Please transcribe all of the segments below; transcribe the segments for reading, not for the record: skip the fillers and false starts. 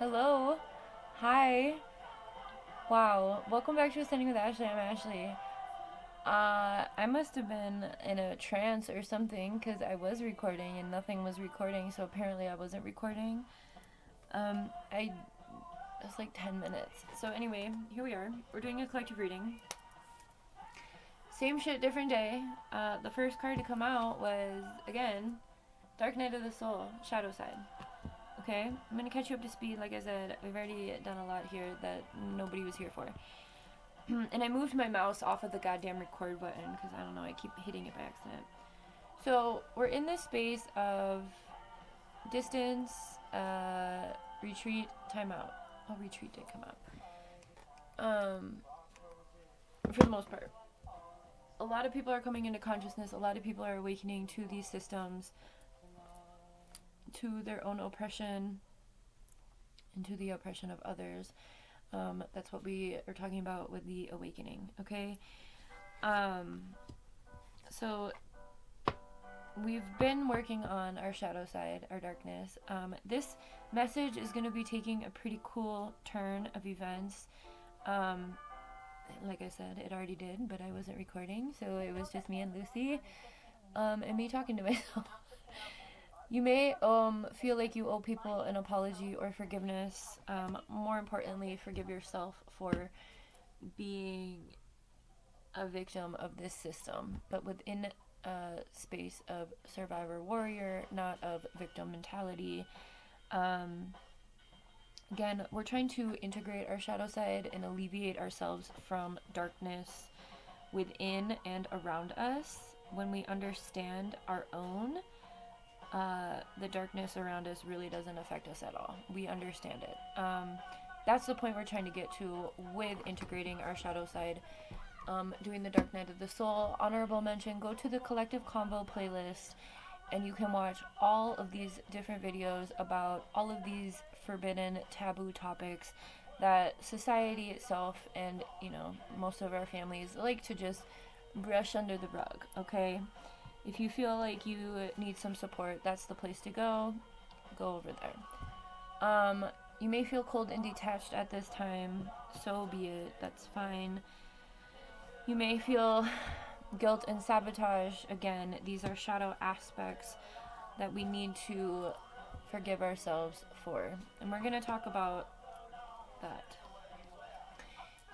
Hello. Hi. Wow. Welcome back to Ascending with Ashley. I'm Ashley. I must have been in a trance or something because I was recording and nothing was recording, so apparently I wasn't recording. I It's like 10 minutes. So anyway, here we are. We're doing a collective reading. Same shit, different day. The first card to come out was again Dark Night of the Soul, Shadow Side. Okay, I'm gonna catch you up to speed. Like I said, we've already done a lot here that nobody was here for. And I moved my mouse off of the goddamn record button because I don't know, I keep hitting it by accident. So we're in this space of distance, retreat, timeout. Oh, retreat did come out. For the most part. A lot of people are coming into consciousness. A lot of people are awakening to these systems, to their own oppression, and to the oppression of others. That's what we are talking about with the awakening, okay? So we've been working on our shadow side, our darkness. This message is going to be taking a pretty cool turn of events. Like I said, it already did, but I wasn't recording, so it was just me and Lucy, and me talking to myself. You may feel like you owe people an apology or forgiveness. More importantly, forgive yourself for being a victim of this system, but within a space of survivor warrior, not of victim mentality. Again, we're trying to integrate our shadow side and alleviate ourselves from darkness within and around us. When we understand our own, the darkness around us really doesn't affect us at all. We understand it. That's the point we're trying to get to with integrating our shadow side. Doing the Dark Night of the Soul. Honorable mention, go to the Collective Convo playlist and you can watch all of these different videos about all of these forbidden taboo topics that society itself and, most of our families like to just brush under the rug, okay? If you feel like you need some support, that's the place to go. Go over there. You may feel cold and detached at this time. So be it. That's fine. You may feel guilt and sabotage. Again, these are shadow aspects that we need to forgive ourselves for. And we're going to talk about that.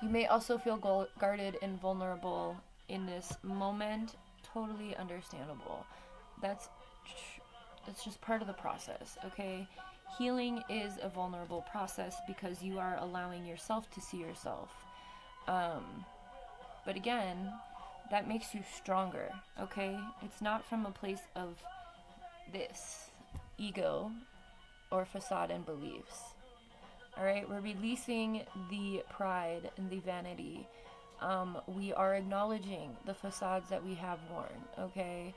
You may also feel guarded and vulnerable in this moment. Totally understandable. That's just part of the process, okay? Healing is a vulnerable process because you are allowing yourself to see yourself. But again, that makes you stronger, okay? It's not from a place of this ego or facade and beliefs. All right, we're releasing the pride and the vanity. We are acknowledging the facades that we have worn, okay?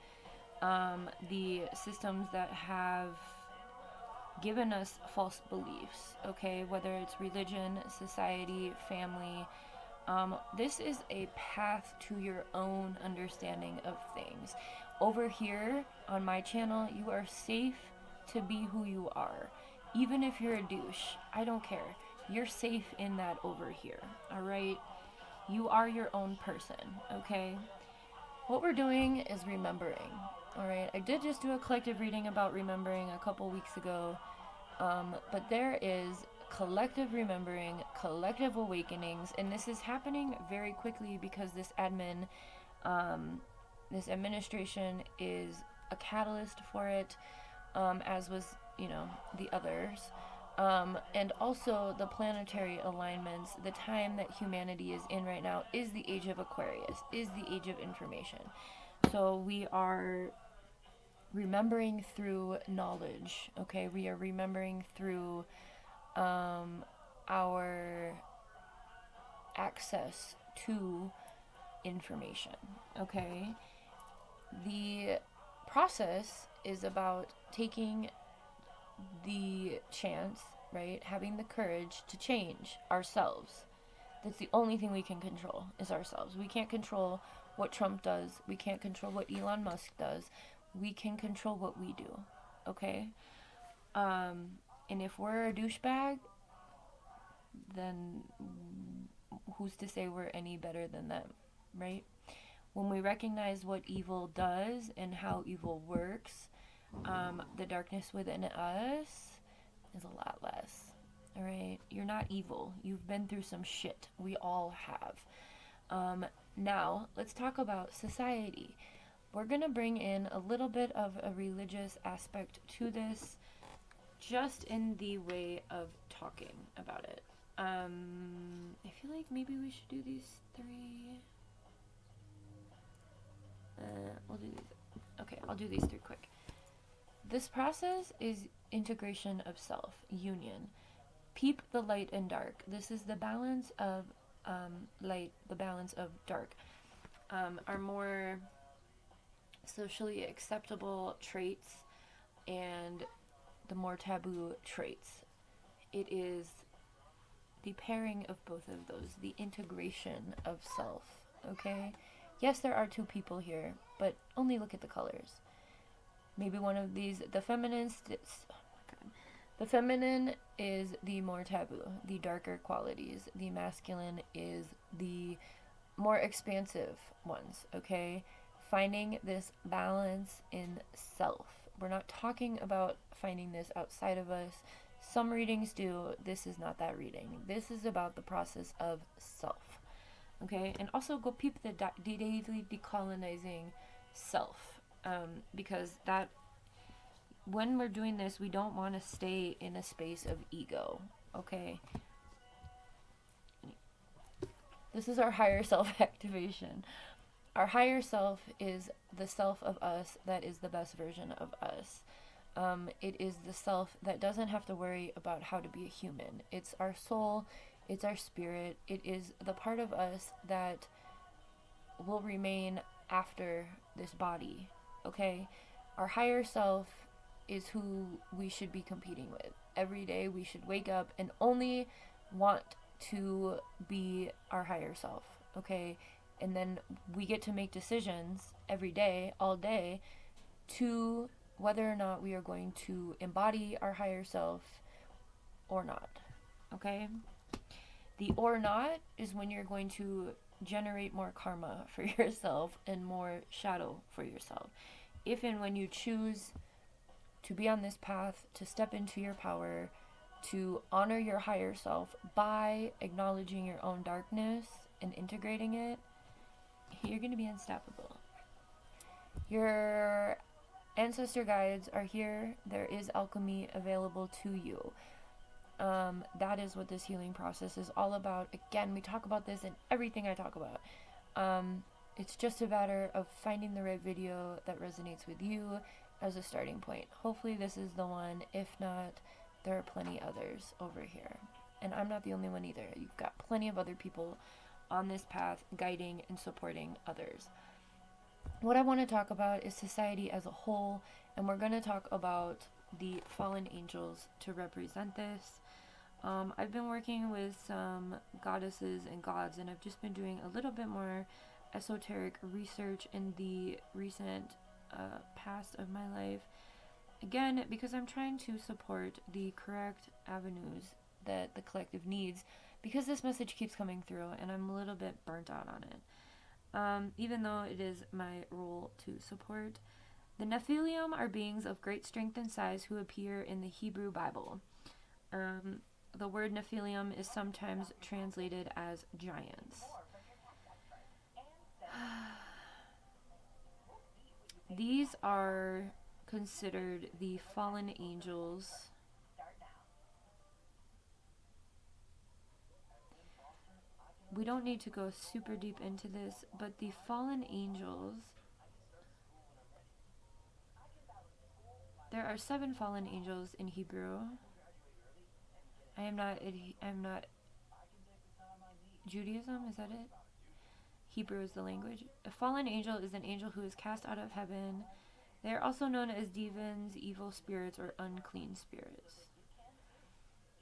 The systems that have given us false beliefs, okay? Whether it's religion, society, family. This is a path to your own understanding of things. Over here on my channel, you are safe to be who you are. Even if you're a douche, I don't care. You're safe in that over here, all right? You are your own person, okay? What we're doing is remembering, all right? I did just do a collective reading about remembering a couple weeks ago, but there is collective remembering, collective awakenings, and this is happening very quickly because this administration is a catalyst for it, as was, the others. And also the planetary alignments, the time that humanity is in right now is the age of Aquarius, is the age of information. So we are remembering through knowledge, okay? We are remembering through our access to information, okay? The process is about taking the chance, right? Having the courage to change ourselves. That's the only thing we can control is ourselves. We can't control what Trump does. We can't control what Elon Musk does. We can control what we do, okay? And if we're a douchebag, then who's to say we're any better than them, right? When we recognize what evil does and how evil works, the darkness within us is a lot less. All right, you're not evil. You've been through some shit. We all have. Now, let's talk about society. We're going to bring in a little bit of a religious aspect to this, just in the way of talking about it. I feel like maybe we should do these three. We'll do these. Okay, I'll do these three quick. This process is integration of self, union. Peep the light and dark. This is the balance of light, the balance of dark. Are more socially acceptable traits and the more taboo traits. It is the pairing of both of those, the integration of self, okay? Yes, there are two people here, but only look at the colors. Maybe one of these, the feminine, the feminine is the more taboo, the darker qualities. The masculine is the more expansive ones, okay? Finding this balance in self. We're not talking about finding this outside of us. Some readings do. This is not that reading. This is about the process of self, okay? And also go peep the daily decolonizing self, because that, when we're doing this, we don't want to stay in a space of ego, okay? This is our higher self activation. Our higher self is the self of us that is the best version of us. It is the self that doesn't have to worry about how to be a human. It's our soul, it's our spirit, it is the part of us that will remain after this body, okay? Our higher self is who we should be competing with. Every day we should wake up and only want to be our higher self, okay? And then we get to make decisions every day, all day, to whether or not we are going to embody our higher self or not, okay? The or not is when you're going to generate more karma for yourself and more shadow for yourself. If and when you choose to be on this path, to step into your power, to honor your higher self by acknowledging your own darkness and integrating it, you're going to be unstoppable. Your ancestor guides are here. There is alchemy available to you. That is what this healing process is all about. Again, we talk about this in everything I talk about. It's just a matter of finding the right video that resonates with you as a starting point. Hopefully this is the one. If not, there are plenty others over here. And I'm not the only one either. You've got plenty of other people on this path guiding and supporting others. What I want to talk about is society as a whole, and we're going to talk about the fallen angels to represent this. I've been working with some goddesses and gods, and I've just been doing a little bit more esoteric research in the recent past of my life. Again, because I'm trying to support the correct avenues that the collective needs, because this message keeps coming through and I'm a little bit burnt out on it. Even though it is my role to support. The Nephilim are beings of great strength and size who appear in the Hebrew Bible. The word Nephilim is sometimes translated as giants. These are considered the fallen angels. We don't need to go super deep into this, but the fallen angels, there are 7 fallen angels in Hebrew. I'm not Judaism, is that it? Hebrew is the language. A fallen angel is an angel who is cast out of heaven. They are also known as demons, evil spirits, or unclean spirits.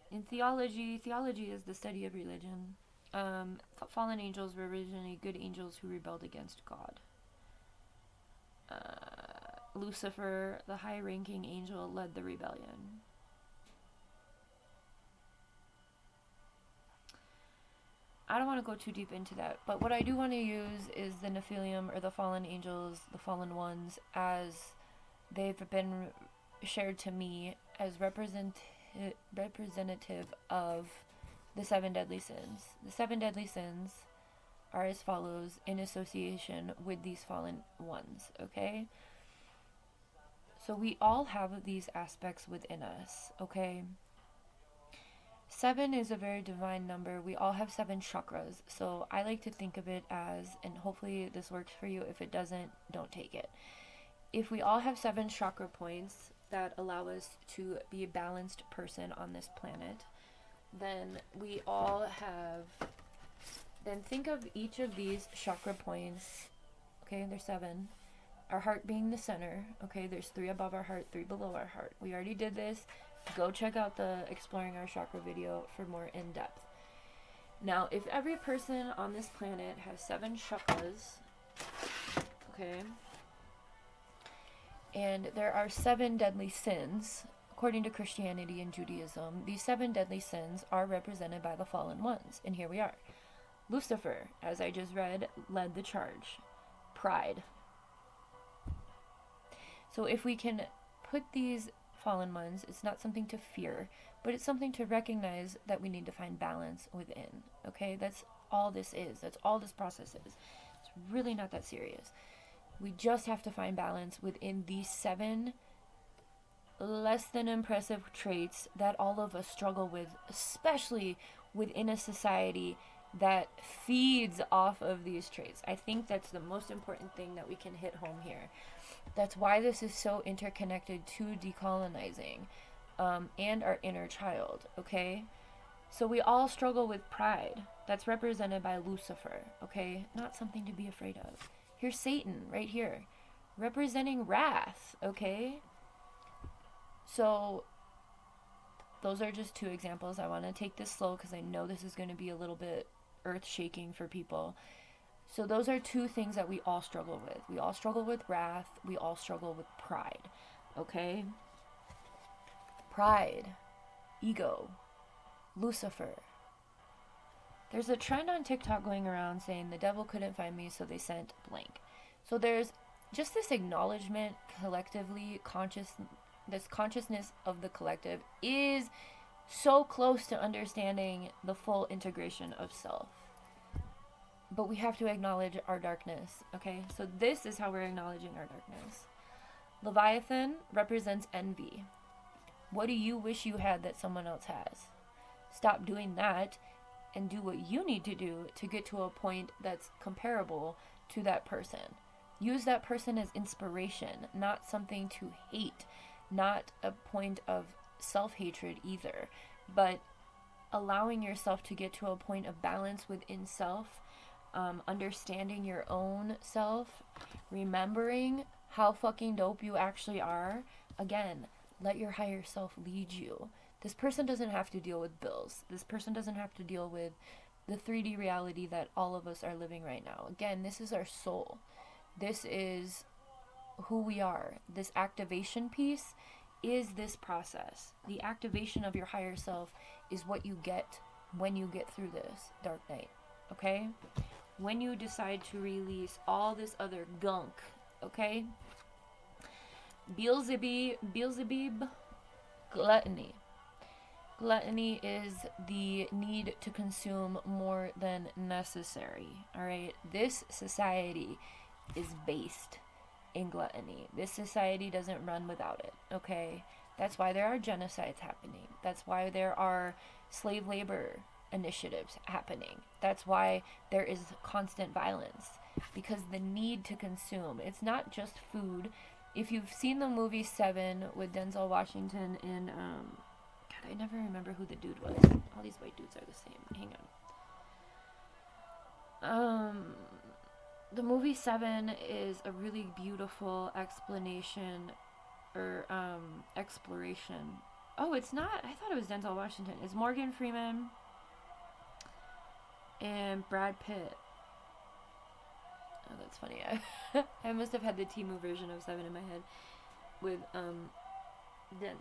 In theology is the study of religion. Fallen angels were originally good angels who rebelled against God. Lucifer, the high-ranking angel, led the rebellion. I don't want to go too deep into that, but what I do want to use is the Nephilim, or the fallen angels, the fallen ones, as they've been shared to me as representative of the seven deadly sins. The seven deadly sins are as follows in association with these fallen ones, okay? So we all have these aspects within us, okay? 7 is a very divine number. We all have 7 chakras. So I like to think of it as, and hopefully this works for you. If it doesn't, don't take it. If we all have 7 chakra points that allow us to be a balanced person on this planet, then we all have, then think of each of these chakra points. Okay, there's 7. Our heart being the center. Okay, there's 3 above our heart, 3 below our heart. We already did this. Go check out the Exploring Our Chakra video for more in depth. Now, if every person on this planet has 7 chakras, okay, and there are 7 deadly sins, according to Christianity and Judaism, these 7 deadly sins are represented by the fallen ones. And here we are. Lucifer, as I just read, led the charge. Pride. So if we can put these fallen ones, it's not something to fear, but it's something to recognize that we need to find balance within. Okay, that's all this is. That's all this process is. It's really not that serious. We just have to find balance within these 7 less than impressive traits that all of us struggle with, especially within a society that feeds off of these traits. I think that's the most important thing that we can hit home here. That's why this is so interconnected to decolonizing and our inner child, okay? So we all struggle with pride. That's represented by Lucifer, okay? Not something to be afraid of. Here's Satan right here, representing wrath, okay? So those are just 2 examples. I want to take this slow because I know this is going to be a little bit earth-shaking for people. So those are 2 things that we all struggle with. We all struggle with wrath. We all struggle with pride. Okay? Pride. Ego. Lucifer. There's a trend on TikTok going around saying the devil couldn't find me, so they sent blank. So there's just this acknowledgement collectively, this consciousness of the collective is so close to understanding the full integration of self. But we have to acknowledge our darkness, okay? So this is how we're acknowledging our darkness. Leviathan represents envy. What do you wish you had that someone else has? Stop doing that and do what you need to do to get to a point that's comparable to that person. Use that person as inspiration, not something to hate, not a point of self-hatred either, but allowing yourself to get to a point of balance within self. Understanding your own self, remembering how fucking dope you actually are. Again, let your higher self lead you. This person doesn't have to deal with bills. This person doesn't have to deal with the 3D reality that all of us are living right now. Again, this is our soul. This is who we are. This activation piece is this process. The activation of your higher self is what you get when you get through this dark night. Okay? When you decide to release all this other gunk, okay? Beelzebub, gluttony. Gluttony is the need to consume more than necessary, all right? This society is based in gluttony. This society doesn't run without it, okay? That's why there are genocides happening. That's why there are slave labor initiatives happening. That's why there is constant violence, because the need to consume, it's not just food. If you've seen the movie 7 with Denzel Washington and God, I never remember who the dude was. All these white dudes are the same. Hang on. The movie 7 is a really beautiful explanation or exploration. Oh, it's not. I thought it was Denzel Washington. It's Morgan Freeman and Brad Pitt. Oh, that's funny. I must have had the Temu version of 7 in my head with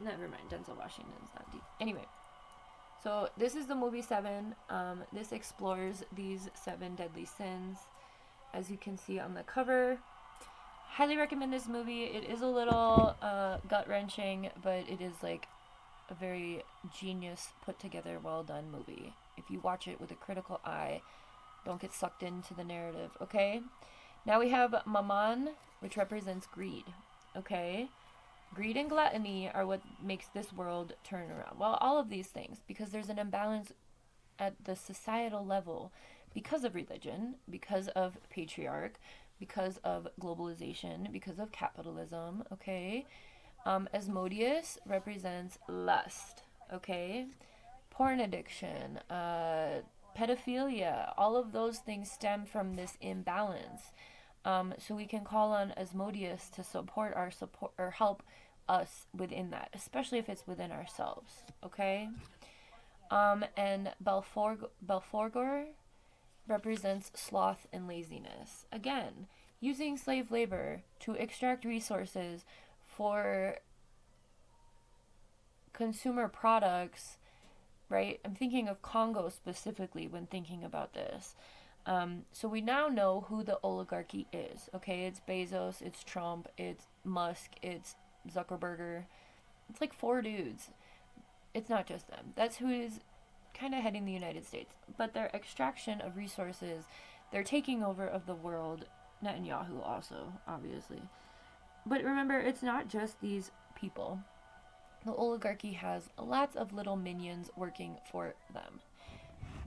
never mind. Denzel Washington's not deep. Anyway, So this is the movie Seven. This explores these 7 deadly sins, as you can see on the cover. Highly recommend this movie. It is a little gut wrenching, but it is like a very genius, put together, well done movie. If you watch it with a critical eye, don't get sucked into the narrative, okay? Now we have Mammon, which represents greed, okay? Greed and gluttony are what makes this world turn around. Well, all of these things, because there's an imbalance at the societal level because of religion, because of patriarch, because of globalization, because of capitalism, okay? Asmodeus represents lust, okay? Porn addiction, pedophilia, all of those things stem from this imbalance. So we can call on Asmodeus to support or help us within that, especially if it's within ourselves, okay? And Belphegor represents sloth and laziness. Again, using slave labor to extract resources for consumer products, right? I'm thinking of Congo specifically when thinking about this. So we now know who the oligarchy is, okay? It's Bezos, it's Trump, it's Musk, it's Zuckerberg. It's like 4 dudes. It's not just them. That's who is kind of heading the United States. But their extraction of resources, their taking over of the world, Netanyahu also, obviously. But remember, it's not just these people. The oligarchy has lots of little minions working for them.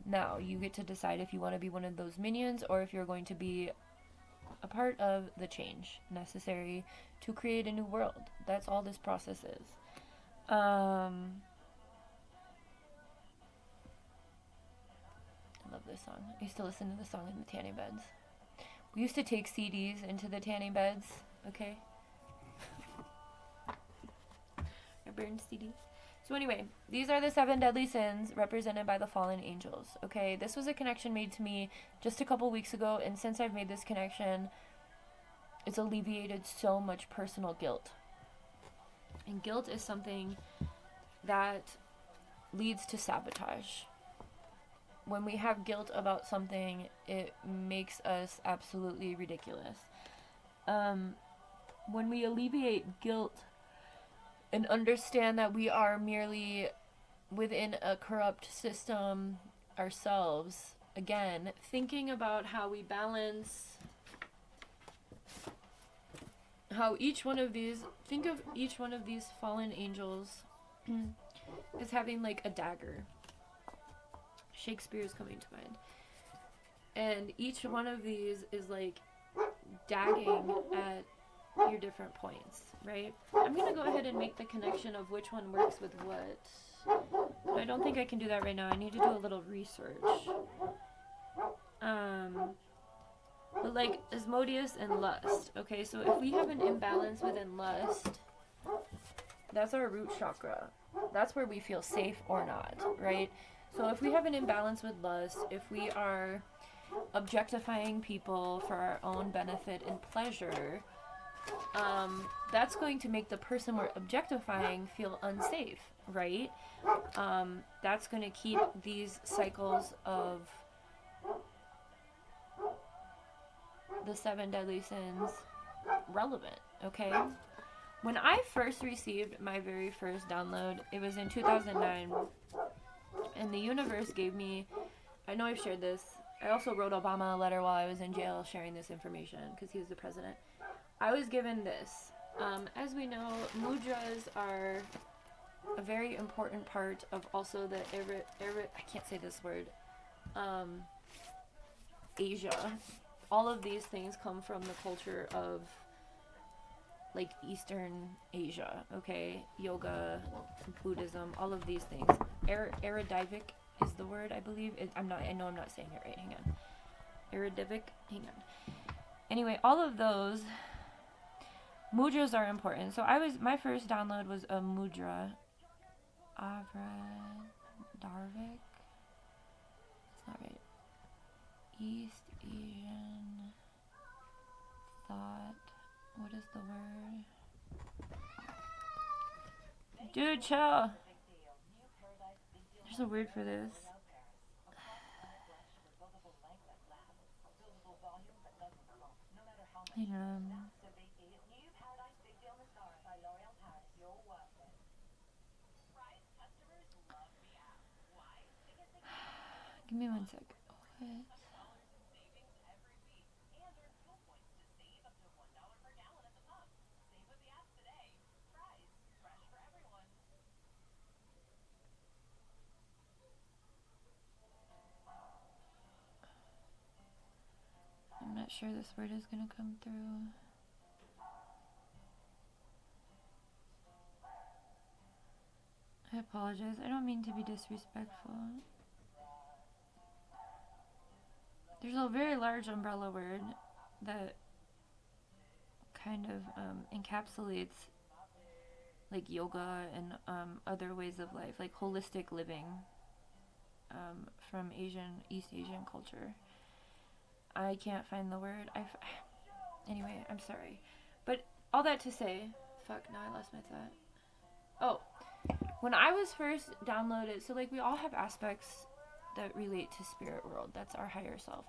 Now, you get to decide if you want to be one of those minions or if you're going to be a part of the change necessary to create a new world. That's all this process is. I love this song. I used to listen to this song in the tanning beds. We used to take CDs into the tanning beds, okay? I burned CD. So anyway, these are the 7 deadly sins represented by the fallen angels, okay? This was a connection made to me just a couple weeks ago, and since I've made this connection, it's alleviated so much personal guilt. And guilt is something that leads to sabotage. When we have guilt about something, it makes us absolutely ridiculous. When we alleviate guilt and understand that we are merely within a corrupt system ourselves, again, thinking about how we balance, how each one of these, think of each one of these fallen angels as having like a dagger. Shakespeare is coming to mind. And each one of these is like dagging at your different points, right? I'm going to go ahead and make the connection of which one works with what. But I don't think I can do that right now. I need to do a little research. But like Asmodeus and lust. Okay, so if we have an imbalance within lust, that's our root chakra. That's where we feel safe or not, right? So if we have an imbalance with lust, if we are objectifying people for our own benefit and pleasure, that's going to make the person we're objectifying feel unsafe, right? That's going to keep these cycles of the 7 deadly sins relevant, okay? When I first received my very first download, it was in 2009, and the universe gave me, I know I've shared this, I also wrote Obama a letter while I was in jail sharing this information because he was the president. I was given this. As we know, mudras are a very important part of also the I can't say this word, Asia. All of these things come from the culture of like Eastern Asia, okay? Yoga, Buddhism, all of these things. Eredivic is the word, I believe. I know I'm not saying it right. Hang on. Eredivic? Hang on. Anyway, all of those mudras are important. So my first download was a mudra. Avra Darvik? That's not right. East Asian thought. What is the word? Dude, chill. There's there's a word for this. Give me 1 sec. What? I'm not sure this word is gonna come through. I apologize. I don't mean to be disrespectful. There's a very large umbrella word that kind of encapsulates like yoga and other ways of life, like holistic living from East Asian culture. I can't find the word. Anyway, I'm sorry. But all that to say, fuck, now I lost my thought. Oh, when I was first downloaded, so like we all have aspects that relate to spirit world. That's our higher self.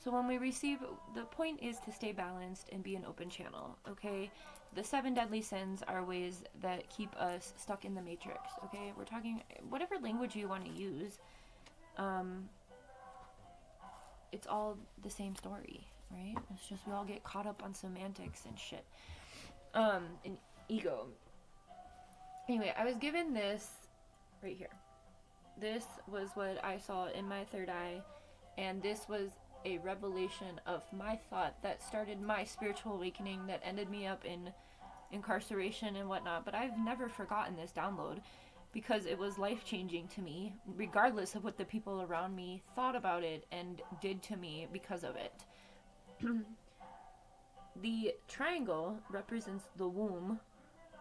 So when we receive, the point is to stay balanced and be an open channel, okay? The 7 deadly sins are ways that keep us stuck in the matrix, okay? We're talking, whatever language you want to use, it's all the same story, right? It's just we all get caught up on semantics and shit. And ego. Anyway, I was given this right here. This was what I saw in my third eye, and this was a revelation of my thought that started my spiritual awakening that ended me up in incarceration and whatnot. But I've never forgotten this download because it was life-changing to me, regardless of what the people around me thought about it and did to me because of it. The triangle represents the womb.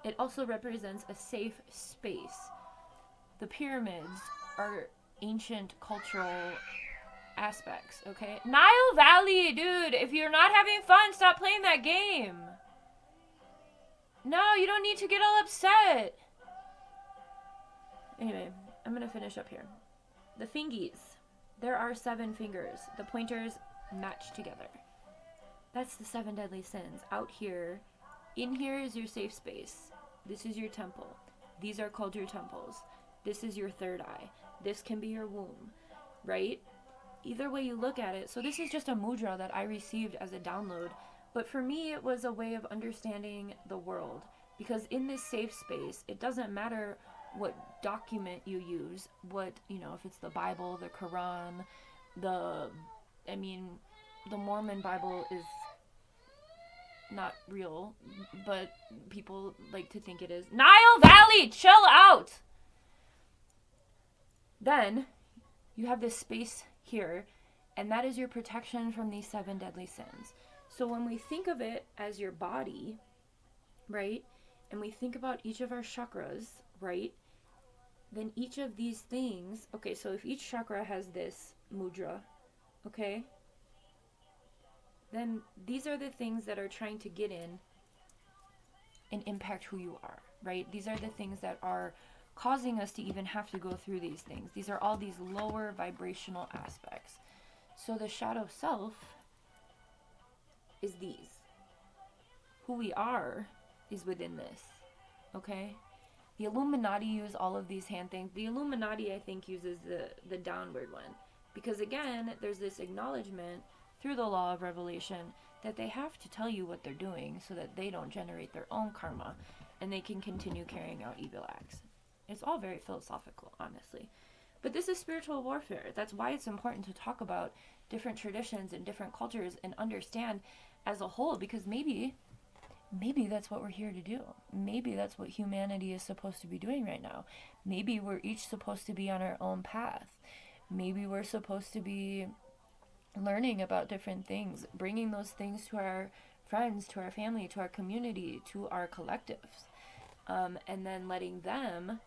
It also represents a safe space. The pyramids are ancient cultural aspects, okay? Nile Valley, dude, if you're not having fun, stop playing that game. No, you don't need to get all upset. Anyway, I'm gonna finish up here. The fingies. There are 7 fingers. The pointers match together. That's the 7 deadly sins. Out here, in here is your safe space. This is your temple. These are called your temples. This is your third eye. This can be your womb, right? Either way you look at it. So this is just a mudra that I received as a download. But for me, it was a way of understanding the world. Because in this safe space, it doesn't matter what document you use. What, if it's the Bible, the Quran, the Mormon Bible is not real, but people like to think it is. Nile Valley, chill out! Then, you have this space here, and that is your protection from these 7 deadly sins. So when we think of it as your body, right, and we think about each of our chakras, right, then each of these things, okay, so if each chakra has this mudra, okay, then these are the things that are trying to get in and impact who you are, right? These are the things that are causing us to even have to go through these things. These are all these lower vibrational aspects. So the shadow self is these. Who we are is within this, okay? The Illuminati use all of these hand things. The Illuminati, I think, uses the downward one. Because again, there's this acknowledgement through the law of revelation that they have to tell you what they're doing so that they don't generate their own karma and they can continue carrying out evil acts. It's all very philosophical, honestly. But this is spiritual warfare. That's why it's important to talk about different traditions and different cultures and understand as a whole, because maybe that's what we're here to do. Maybe that's what humanity is supposed to be doing right now. Maybe we're each supposed to be on our own path. Maybe we're supposed to be learning about different things, bringing those things to our friends, to our family, to our community, to our collectives, and then letting them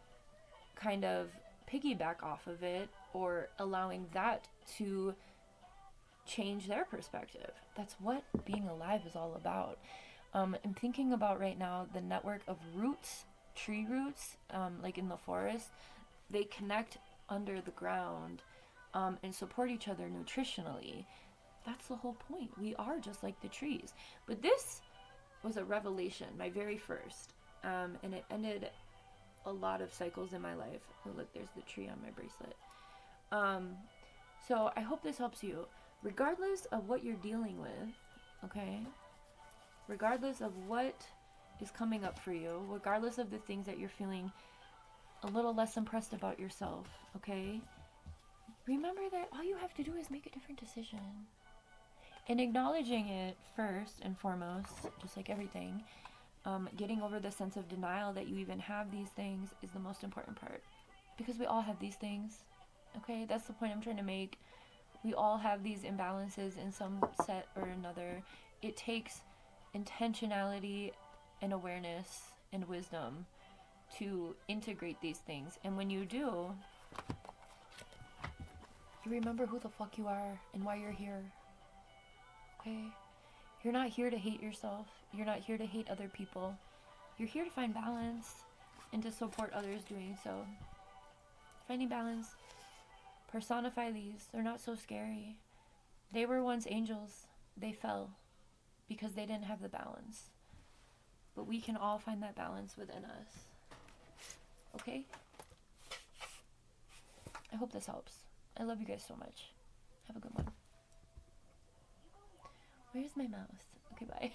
kind of piggyback off of it or allowing that to change their perspective. That's what being alive is all about. I'm thinking about right now the network of roots, tree roots, like in the forest. They connect under the ground, and support each other nutritionally. That's the whole point. We are just like the trees. But this was a revelation, my very first. And it ended a lot of cycles in my life. Oh, look, there's the tree on my bracelet. So I hope this helps you. Regardless of what you're dealing with, okay? Regardless of what is coming up for you, regardless of the things that you're feeling a little less impressed about yourself, okay? Remember that all you have to do is make a different decision. And acknowledging it first and foremost, just like everything, getting over the sense of denial that you even have these things is the most important part. Because we all have these things, okay? That's the point I'm trying to make. We all have these imbalances in some set or another. It takes intentionality and awareness and wisdom to integrate these things. And when you do, you remember who the fuck you are and why you're here. Okay? You're not here to hate yourself. You're not here to hate other people. You're here to find balance and to support others doing so. Finding balance. Personify these. They're not so scary. They were once angels. They fell because they didn't have the balance. But we can all find that balance within us. Okay? I hope this helps. I love you guys so much. Have a good one. Where's my mouse? Okay, bye.